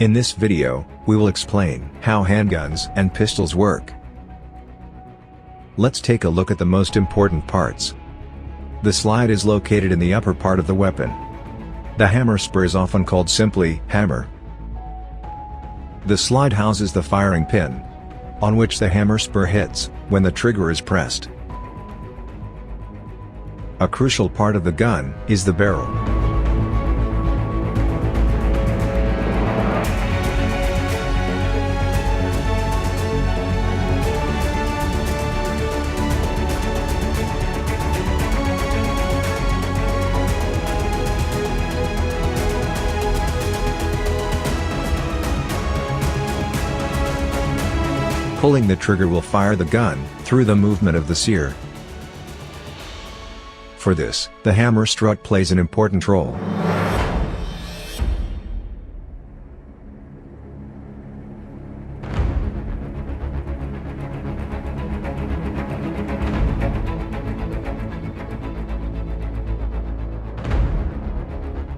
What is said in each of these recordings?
In this video, we will explain how handguns and pistols work. Let's take a look at the most important parts. The slide is located in the upper part of the weapon. The hammer spur is often called simply hammer. The slide houses the firing pin, on which the hammer spur hits when the trigger is pressed. A crucial part of the gun is the barrel. Pulling the trigger will fire the gun through the movement of the sear. For this, the hammer strut plays an important role.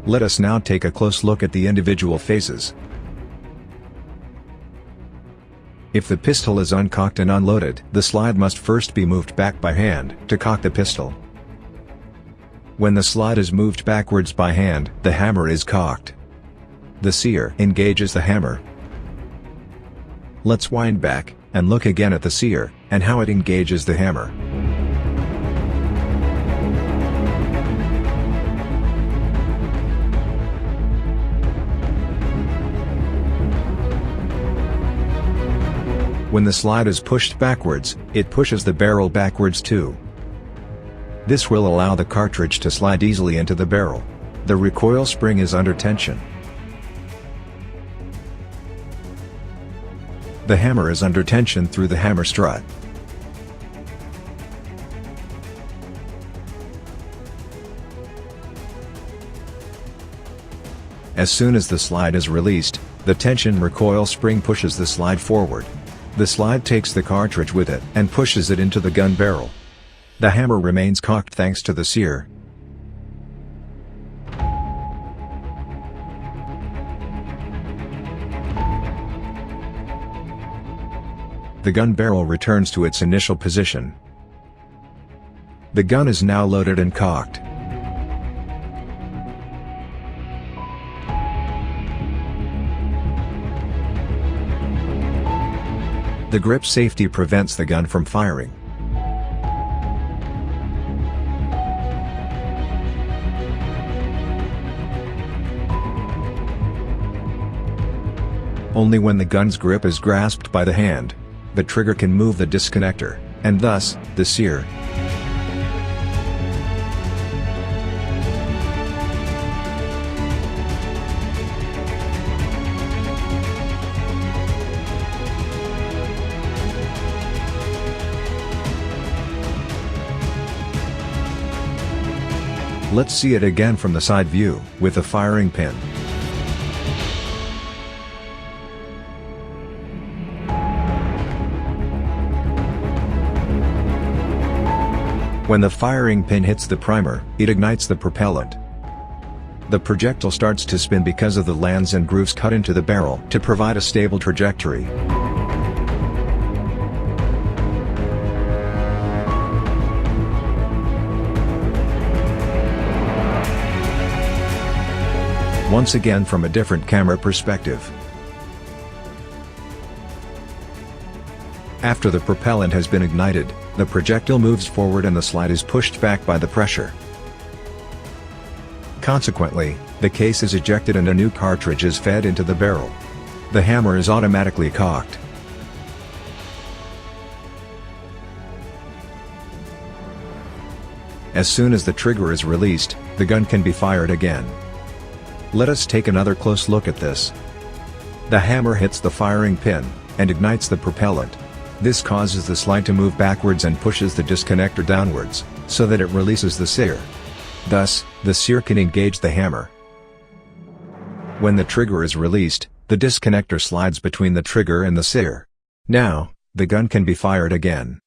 Let us now take a close look at the individual phases. If the pistol is uncocked and unloaded, the slide must first be moved back by hand to cock the pistol. When the slide is moved backwards by hand, the hammer is cocked. The sear engages the hammer. Let's wind back and look again at the sear and how it engages the hammer. When the slide is pushed backwards, it pushes the barrel backwards too. This will allow the cartridge to slide easily into the barrel. The recoil spring is under tension. The hammer is under tension through the hammer strut. As soon as the slide is released, the tension recoil spring pushes the slide forward. The slide takes the cartridge with it and pushes it into the gun barrel. The hammer remains cocked thanks to the sear. The gun barrel returns to its initial position. The gun is now loaded and cocked. The grip safety prevents the gun from firing. Only when the gun's grip is grasped by the hand, the trigger can move the disconnector, and thus, the sear. Let's see it again from the side view, with the firing pin. When the firing pin hits the primer, it ignites the propellant. The projectile starts to spin because of the lands and grooves cut into the barrel to provide a stable trajectory. Once again from a different camera perspective. After the propellant has been ignited, the projectile moves forward and the slide is pushed back by the pressure. Consequently, the case is ejected and a new cartridge is fed into the barrel. The hammer is automatically cocked. As soon as the trigger is released, the gun can be fired again. Let us take another close look at this. The hammer hits the firing pin and ignites the propellant. This causes the slide to move backwards and pushes the disconnector downwards, so that it releases the sear. Thus, the sear can engage the hammer. When the trigger is released, the disconnector slides between the trigger and the sear. Now, the gun can be fired again.